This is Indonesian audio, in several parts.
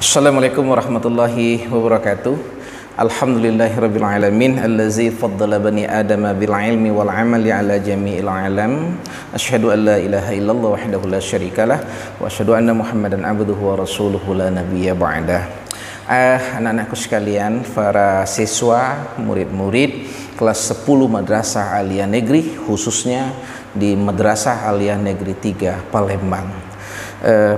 Assalamualaikum warahmatullahi wabarakatuh. Alhamdulillahirabbil alamin allazi faddala bani adama bil ilmi wal amali ala jami'il alam. Asyhadu an la ilaha illallah wahdahu la syarikalah wa asyhadu anna Muhammadan abduhu wa rasuluhu la nabiyya ba'dah. Anak-anakku sekalian, para siswa, murid-murid kelas 10 Madrasah Aliyah Negeri, khususnya di Madrasah Aliyah Negeri 3 Palembang.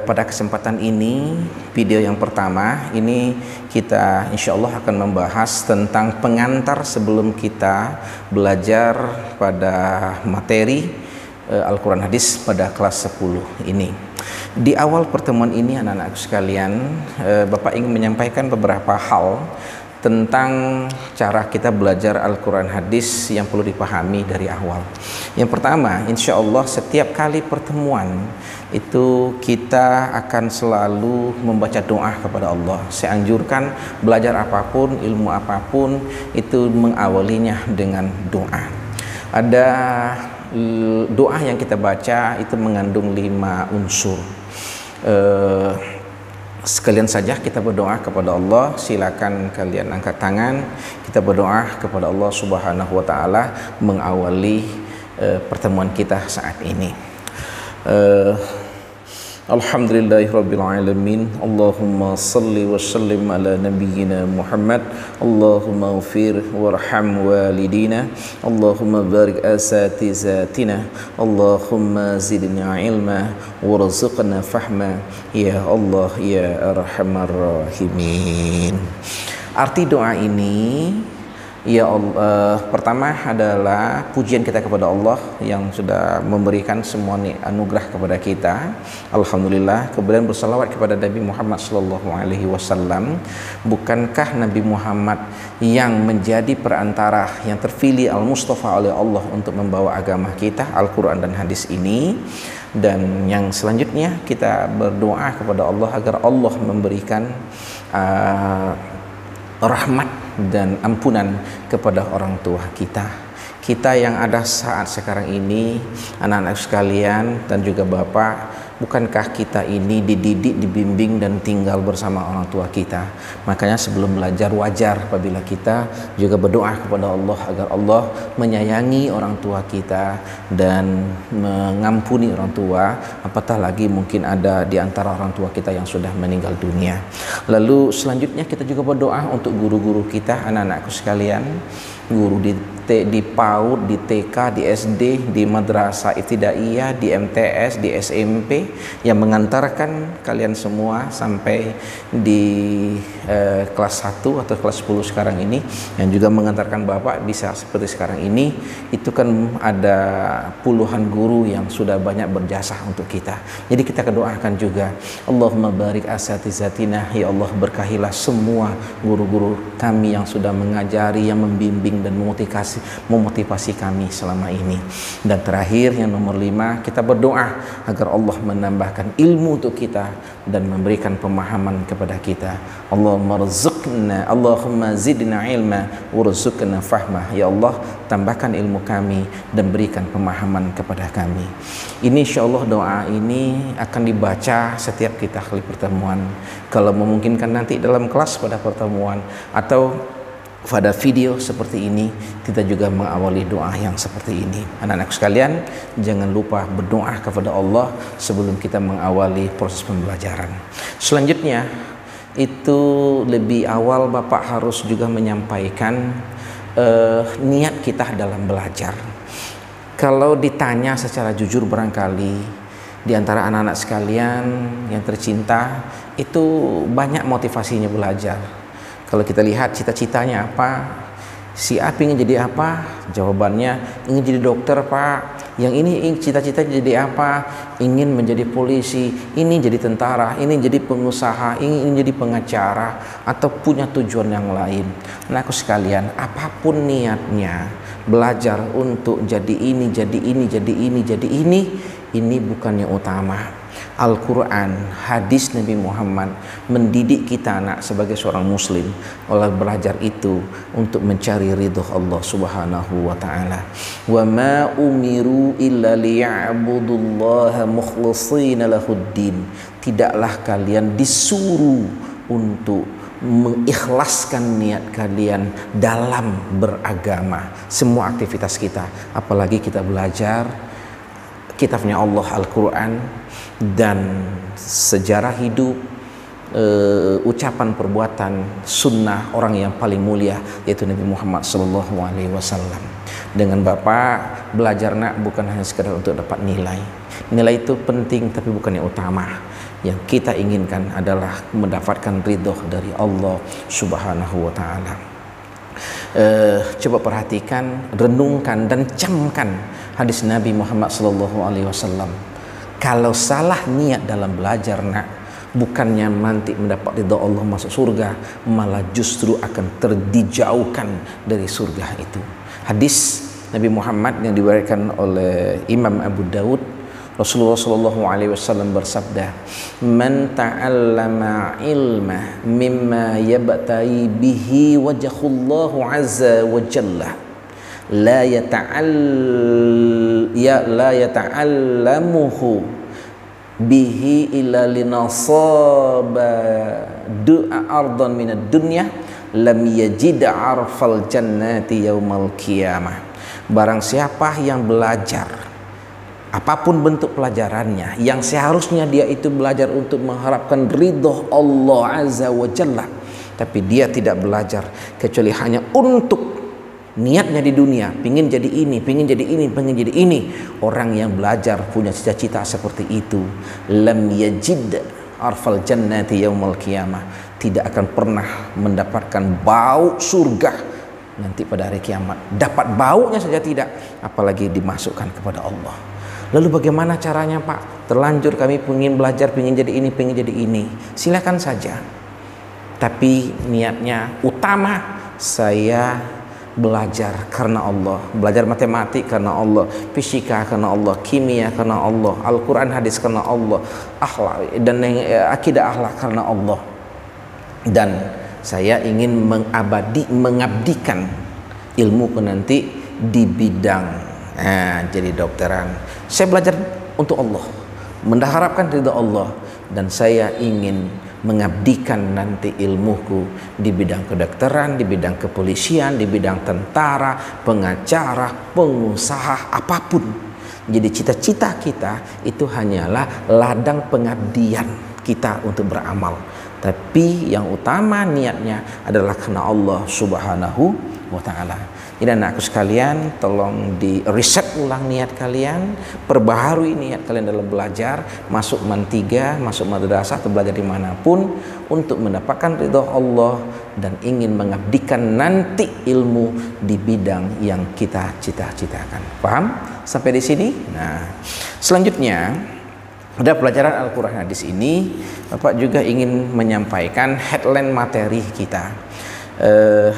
Pada kesempatan ini, video yang pertama ini kita insya Allah akan membahas tentang pengantar sebelum kita belajar pada materi Al-Quran Hadis pada kelas 10 ini. Di awal pertemuan ini anak-anak sekalian, Bapak ingin menyampaikan beberapa hal tentang cara kita belajar Al-Quran Hadis yang perlu dipahami dari awal. Yang pertama, insya Allah setiap kali pertemuan itu kita akan selalu membaca doa kepada Allah. Saya anjurkan belajar apapun, ilmu apapun, itu mengawalinya dengan doa. Ada doa yang kita baca itu mengandung 5 unsur. Sekalian saja kita berdoa kepada Allah. Silakan kalian angkat tangan, kita berdoa kepada Allah Subhanahu wa taala mengawali pertemuan kita saat ini. Alhamdulillahirabbil alamin. Allahumma salli wa sallim ala nabiyyina Muhammad. Allahumma ighfir warham walidina. Allahumma barik asatizatina. Allahumma zidna ilma warzuqna fahma. Ya Allah ya arhamar rahimin. Arti doa ini, ya Allah, pertama adalah pujian kita kepada Allah yang sudah memberikan semua anugerah kepada kita. Alhamdulillah. Kemudian bersalawat kepada Nabi Muhammad SAW. Bukankah Nabi Muhammad yang menjadi perantara yang terpilih Al-Mustafa oleh Allah untuk membawa agama kita, Al-Quran dan hadis ini? Dan yang selanjutnya kita berdoa kepada Allah agar Allah memberikan rahmat dan ampunan kepada orang tua kita yang ada saat sekarang ini, anak-anak sekalian dan juga Bapak. Bukankah kita ini dididik, dibimbing dan tinggal bersama orang tua kita? Makanya sebelum belajar wajar apabila kita juga berdoa kepada Allah agar Allah menyayangi orang tua kita dan mengampuni orang tua, apatah lagi mungkin ada di antara orang tua kita yang sudah meninggal dunia. Lalu selanjutnya kita juga berdoa untuk guru-guru kita, anak-anakku sekalian, guru di PAUD, di TK, di SD, di Madrasah Ibtidaiyah, di MTS, di SMP, yang mengantarkan kalian semua sampai di kelas 1 atau kelas 10 sekarang ini, yang juga mengantarkan Bapak bisa seperti sekarang ini. Itu kan ada puluhan guru yang sudah banyak berjasa untuk kita. Jadi kita doakan juga, Allahumma barik asatizatina, ya Allah berkahilah semua guru-guru kami yang sudah mengajari, yang membimbing dan memotivasi kami selama ini. Dan terakhir yang nomor 5, kita berdoa agar Allah menambahkan ilmu untuk kita dan memberikan pemahaman kepada kita. Allahumma zidna ilma warzuqna fahma. Ya Allah, tambahkan ilmu kami dan berikan pemahaman kepada kami. Ini insyaallah doa ini akan dibaca setiap kita kali pertemuan. Kalau memungkinkan nanti dalam kelas pada pertemuan atau pada video seperti ini, kita juga mengawali doa yang seperti ini. Anak-anak sekalian, jangan lupa berdoa kepada Allah sebelum kita mengawali proses pembelajaran. Selanjutnya, itu lebih awal Bapak harus juga menyampaikan niat kita dalam belajar. Kalau ditanya secara jujur, barangkali di antara anak-anak sekalian yang tercinta itu banyak motivasinya belajar. Kalau kita lihat cita-citanya apa, si A ingin jadi apa? Jawabannya ingin jadi dokter, Pak. Yang ini cita-cita jadi apa? Ingin menjadi polisi, ini jadi tentara, ini jadi pengusaha, ingin jadi pengacara, atau punya tujuan yang lain. Anakku sekalian, apapun niatnya, belajar untuk jadi ini, jadi ini, jadi ini, jadi ini bukan yang utama. Al-Quran, hadis Nabi Muhammad mendidik kita anak sebagai seorang muslim oleh belajar itu untuk mencari ridho Allah Subhanahu wa taala. Wa ma umiru illa liya'budullaha mukhlishina lahuddin. Tidaklah kalian disuruh untuk mengikhlaskan niat kalian dalam beragama, semua aktivitas kita, apalagi kita belajar kitabnya Allah Al-Quran dan sejarah hidup, ucapan perbuatan sunnah orang yang paling mulia yaitu Nabi Muhammad SAW. Dengan Bapak belajar nak bukan hanya sekedar untuk dapat nilai. Nilai itu penting tapi bukan yang utama. Yang kita inginkan adalah mendapatkan ridho dari Allah Subhanahu wa Ta'ala. Coba perhatikan, renungkan dan camkan hadis Nabi Muhammad SAW. Kalau salah niat dalam belajar nak, bukannya nanti mendapat ridho Allah masuk surga, malah justru akan dijauhkan dari surga itu. Hadis Nabi Muhammad yang diriwayatkan oleh Imam Abu Daud, Rasulullah SAW bersabda, "Man ta'allama ilma mimma yabta'i bihi wajhullahu azza wa jalla la yata'allamuhu bihi illa linasaba du'a ardan minad dunya lam yajid arfal jannati yaumal qiyamah." Barang siapa yang belajar apapun bentuk pelajarannya, yang seharusnya dia itu belajar untuk mengharapkan ridho Allah Azza wa Jalla, tapi dia tidak belajar kecuali hanya untuk niatnya di dunia, pingin jadi ini, pingin jadi ini, pingin jadi ini. Orang yang belajar punya cita-cita seperti itu, lam yajid arfal jannati yaumal qiyamah, tidak akan pernah mendapatkan bau surga nanti pada hari kiamat. Dapat baunya saja tidak, apalagi dimasukkan kepada Allah. Lalu bagaimana caranya Pak? Terlanjur kami ingin belajar, ingin jadi ini, ingin jadi ini. Silakan saja. Tapi niatnya utama, saya belajar karena Allah. Belajar matematik karena Allah, fisika karena Allah, kimia karena Allah, Al-Quran hadis karena Allah, akhlak dan akidah akhlak karena Allah. Dan saya ingin mengabdikan ilmuku nanti di bidang jadi dokteran. Saya belajar untuk Allah, mengharapkan ridha Allah, dan saya ingin mengabdikan nanti ilmuku di bidang kedokteran, di bidang kepolisian, di bidang tentara, pengacara, pengusaha, apapun. Jadi cita-cita kita itu hanyalah ladang pengabdian kita untuk beramal. Tapi yang utama niatnya adalah karena Allah Subhanahu wa Ta'ala. Jadi anakku sekalian, tolong di reset ulang niat kalian, perbaharui niat kalian dalam belajar, masuk man 3, masuk madrasah atau belajar dimanapun, untuk mendapatkan ridho Allah dan ingin mengabdikan nanti ilmu di bidang yang kita cita-citakan. Paham sampai di sini? Nah, selanjutnya pada pelajaran Al-Quran hadis ini, Bapak juga ingin menyampaikan headline materi kita.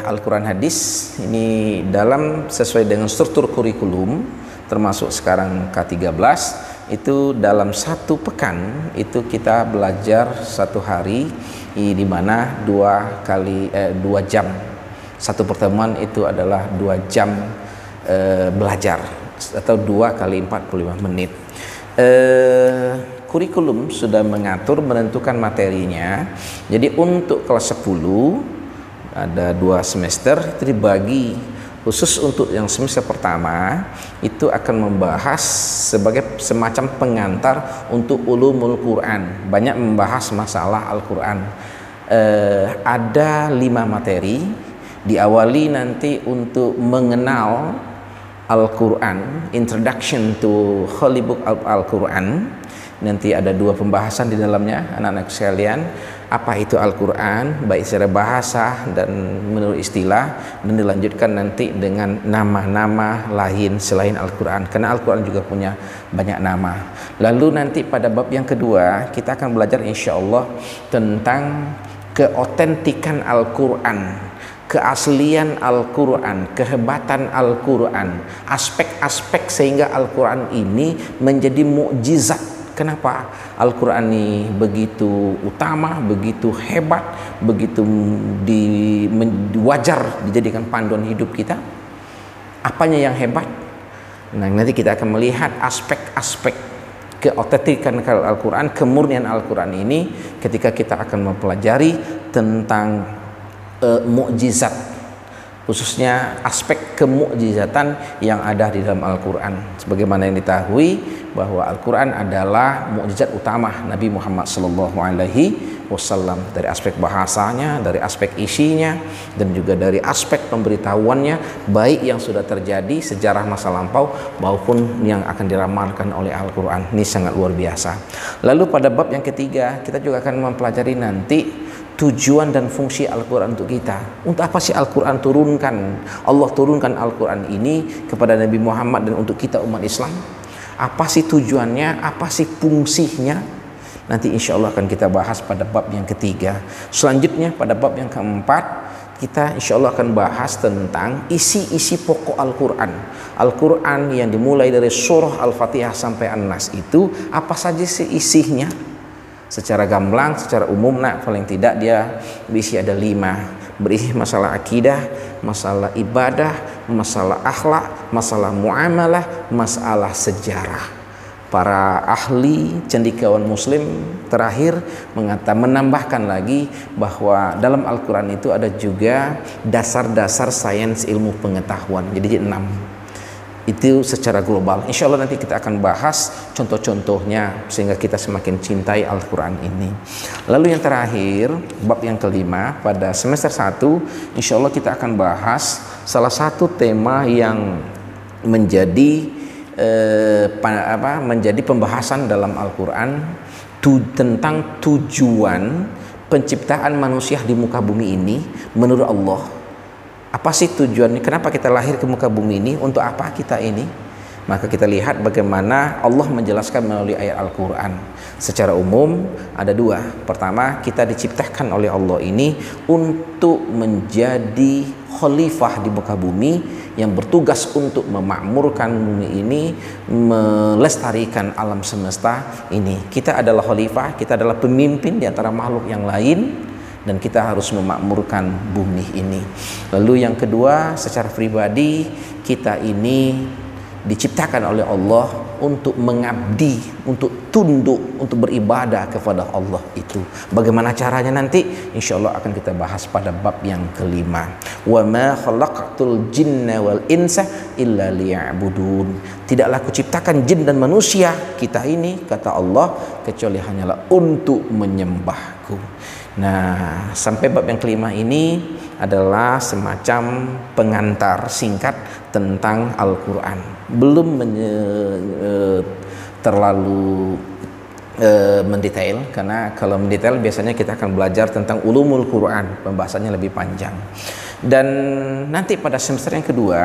Al-Quran hadis ini dalam sesuai dengan struktur kurikulum, termasuk sekarang K13, itu dalam 1 pekan itu kita belajar 1 hari, di mana 2 jam. Satu pertemuan itu adalah 2 jam belajar, atau 2 kali 45 menit. Kurikulum sudah menentukan materinya. Jadi untuk kelas 10 ada 2 semester, itu dibagi khusus untuk yang semester pertama itu akan membahas sebagai semacam pengantar untuk ulumul Quran, banyak membahas masalah Al-Quran. Ada 5 materi, diawali nanti untuk mengenal Al-Quran, Introduction to Holy Book Al-Quran. Nanti ada 2 pembahasan di dalamnya, anak-anak sekalian. Apa itu Al-Quran, baik secara bahasa dan menurut istilah, dan dilanjutkan nanti dengan nama-nama lain selain Al-Quran, karena Al-Quran juga punya banyak nama. Lalu nanti pada bab yang kedua kita akan belajar insya Allah tentang keotentikan Al-Quran, keaslian Al-Quran, kehebatan Al-Quran, aspek-aspek sehingga Al-Quran ini menjadi mukjizat. Kenapa Al-Quran ini begitu utama, begitu hebat, begitu wajar dijadikan panduan hidup kita? Apanya yang hebat? Nah, nanti kita akan melihat aspek-aspek keotentikan Al-Quran, kemurnian Al-Quran ini ketika kita akan mempelajari tentang mukjizat, khususnya aspek kemukjizatan yang ada di dalam Al-Quran. Sebagaimana yang diketahui bahwa Al-Quran adalah mukjizat utama Nabi Muhammad SAW, dari aspek bahasanya, dari aspek isinya, dan juga dari aspek pemberitahuannya, baik yang sudah terjadi sejarah masa lampau maupun yang akan diramalkan oleh Al-Quran. Ini sangat luar biasa. Lalu pada bab yang ketiga kita juga akan mempelajari nanti tujuan dan fungsi Al-Quran untuk kita. Untuk apa sih Al-Quran turunkan? Allah turunkan Al-Quran ini kepada Nabi Muhammad dan untuk kita umat Islam. Apa sih tujuannya? Apa sih fungsinya? Nanti insya Allah akan kita bahas pada bab yang ketiga. Selanjutnya pada bab yang keempat, kita insya Allah akan bahas tentang isi-isi pokok Al-Quran. Al-Quran yang dimulai dari surah Al-Fatihah sampai An-Nas itu apa saja sih isinya? Secara gamblang, secara umum, paling tidak dia berisi ada 5. Berisi masalah akidah, masalah ibadah, masalah akhlak, masalah muamalah, masalah sejarah. Para ahli cendekiawan muslim terakhir menambahkan lagi bahwa dalam Al-Quran itu ada juga dasar-dasar sains ilmu pengetahuan. Jadi 6. Itu secara global. Insya Allah nanti kita akan bahas contoh-contohnya sehingga kita semakin cintai Al-Quran ini. Lalu yang terakhir, bab yang kelima pada semester 1, insya Allah kita akan bahas salah satu tema yang menjadi menjadi pembahasan dalam Al-Quran tentang tujuan penciptaan manusia di muka bumi ini menurut Allah. Apa sih tujuannya? Kenapa kita lahir ke muka bumi ini? Untuk apa kita ini? Maka kita lihat bagaimana Allah menjelaskan melalui ayat Al-Quran. Secara umum ada 2. Pertama, kita diciptakan oleh Allah ini untuk menjadi khalifah di muka bumi yang bertugas untuk memakmurkan bumi ini, melestarikan alam semesta ini. Kita adalah khalifah, kita adalah pemimpin di antara makhluk yang lain, dan kita harus memakmurkan bumi ini. Lalu yang kedua, secara pribadi kita ini diciptakan oleh Allah untuk mengabdi, untuk tunduk, untuk beribadah kepada Allah itu. Bagaimana caranya nanti? Insya Allah akan kita bahas pada bab yang kelima. Wa ma khalaqtul jinna wal insa illa liya'budun. Tidaklah kuciptakan jin dan manusia kita ini, kata Allah, kecuali hanyalah untuk menyembahku. Nah, sampai bab yang kelima ini adalah semacam pengantar singkat tentang Al-Quran. Belum terlalu mendetail, karena kalau mendetail biasanya kita akan belajar tentang ulumul Quran, pembahasannya lebih panjang. Dan nanti pada semester yang kedua,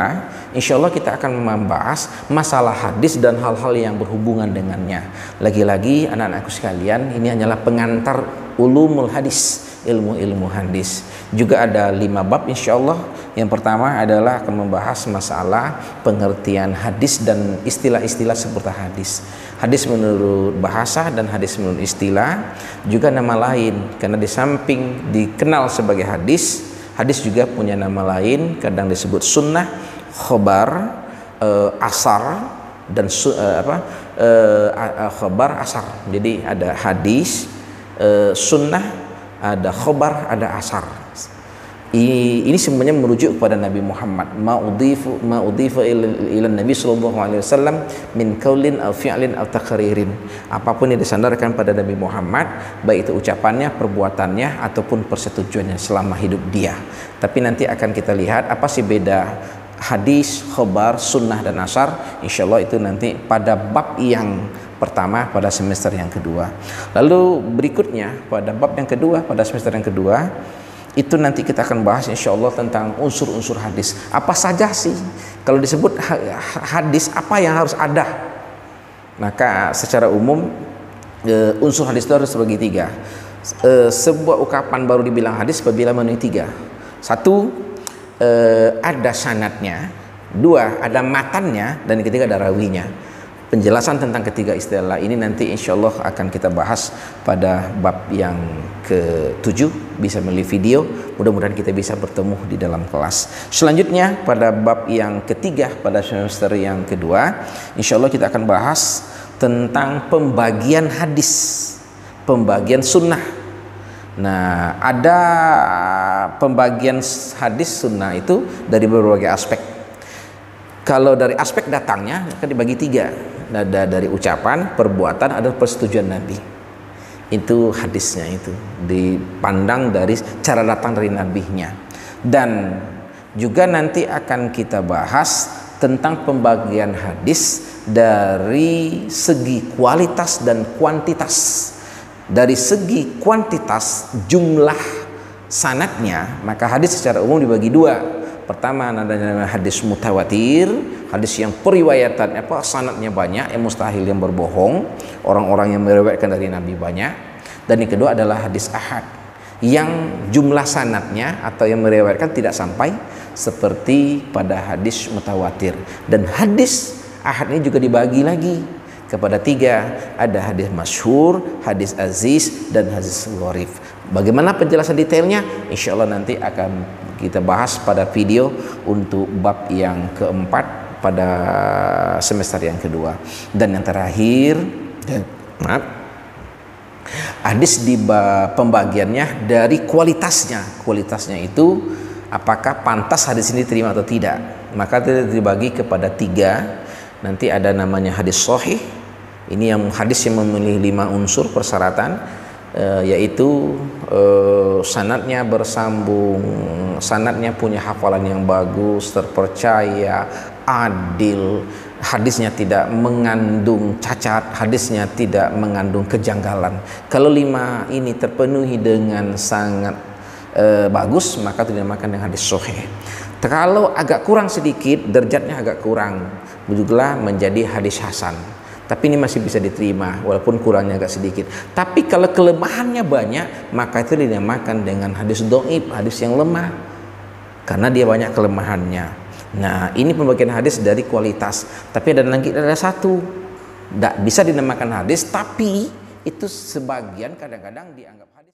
insya Allah kita akan membahas masalah hadis dan hal-hal yang berhubungan dengannya. Lagi-lagi anak-anakku sekalian, ini hanyalah pengantar ulumul hadis, ilmu-ilmu hadis. Juga ada 5 bab insya Allah. Yang pertama adalah akan membahas masalah pengertian hadis dan istilah-istilah seputar hadis. Hadis menurut bahasa dan hadis menurut istilah. Juga nama lain, karena di samping dikenal sebagai hadis, hadis juga punya nama lain, kadang disebut sunnah, khobar, asar, dan khobar, asar. Jadi ada hadis, sunnah, ada khobar, ada asar. Ini semuanya merujuk kepada Nabi Muhammad. Ma'udhifa ila Nabi sallallahu alaihi wasallam min qaulin aw fi'lin aw taqririn. Apapun yang disandarkan pada Nabi Muhammad, baik itu ucapannya, perbuatannya, ataupun persetujuannya selama hidup dia. Tapi nanti akan kita lihat apa sih beda hadis, khobar, sunnah, dan asar. Insya Allah itu nanti pada bab yang pertama pada semester yang kedua. Lalu berikutnya pada bab yang kedua pada semester yang kedua itu nanti kita akan bahas insya Allah tentang unsur-unsur hadis. Apa saja sih kalau disebut hadis, apa yang harus ada? Maka secara umum unsur hadis itu harus terbagi 3. Sebuah ungkapan baru dibilang hadis apabila memenuhi 3. 1, ada sanadnya. 2, ada matannya. Dan ketiga, ada rawinya. Penjelasan tentang ketiga istilah ini nanti insya Allah akan kita bahas pada bab yang ke-7. Bisa melalui video, mudah-mudahan kita bisa bertemu di dalam kelas. Selanjutnya pada bab yang ketiga pada semester yang kedua, insya Allah kita akan bahas tentang pembagian hadis, pembagian sunnah. Nah, ada pembagian hadis sunnah itu dari berbagai aspek. Kalau dari aspek datangnya kan dibagi tiga, ada dari ucapan, perbuatan, ada persetujuan Nabi. Itu hadisnya, itu dipandang dari cara datang dari nabinya. Dan juga nanti akan kita bahas tentang pembagian hadis dari segi kualitas dan kuantitas. Dari segi kuantitas jumlah sanadnya, maka hadis secara umum dibagi dua. Pertama ada hadis mutawatir, hadis yang periwayatan sanadnya banyak, yang mustahil yang berbohong, orang-orang yang meriwayatkan dari Nabi banyak. Dan yang kedua adalah hadis ahad, yang jumlah sanadnya atau yang meriwayatkan tidak sampai seperti pada hadis mutawatir. Dan hadis ahad ini juga dibagi lagi kepada tiga, ada hadis masyhur, hadis aziz, dan hadis gharib. Bagaimana penjelasan detailnya? Insya Allah nanti akan kita bahas pada video untuk bab yang keempat pada semester yang kedua. Dan yang terakhir, hadis di pembagiannya dari kualitasnya. Kualitasnya itu apakah pantas hadis ini diterima atau tidak. Maka dibagi kepada tiga. Nanti ada namanya hadis sahih. Ini yang hadis yang memiliki 5 unsur persyaratan, yaitu sanadnya bersambung, sanadnya punya hafalan yang bagus, terpercaya, adil, hadisnya tidak mengandung cacat, hadisnya tidak mengandung kejanggalan. Kalau 5 ini terpenuhi dengan sangat bagus, maka itu dinamakan dengan hadis sahih. Kalau agak kurang sedikit, derajatnya agak kurang, juga menjadi hadis hasan. Tapi ini masih bisa diterima walaupun kurangnya agak sedikit. Tapi kalau kelemahannya banyak, maka itu dinamakan dengan hadis dhaif, hadis yang lemah, karena dia banyak kelemahannya. Nah, ini pembagian hadis dari kualitas. Tapi ada lagi, ada satu, tidak bisa dinamakan hadis, tapi itu sebagian kadang-kadang dianggap hadis.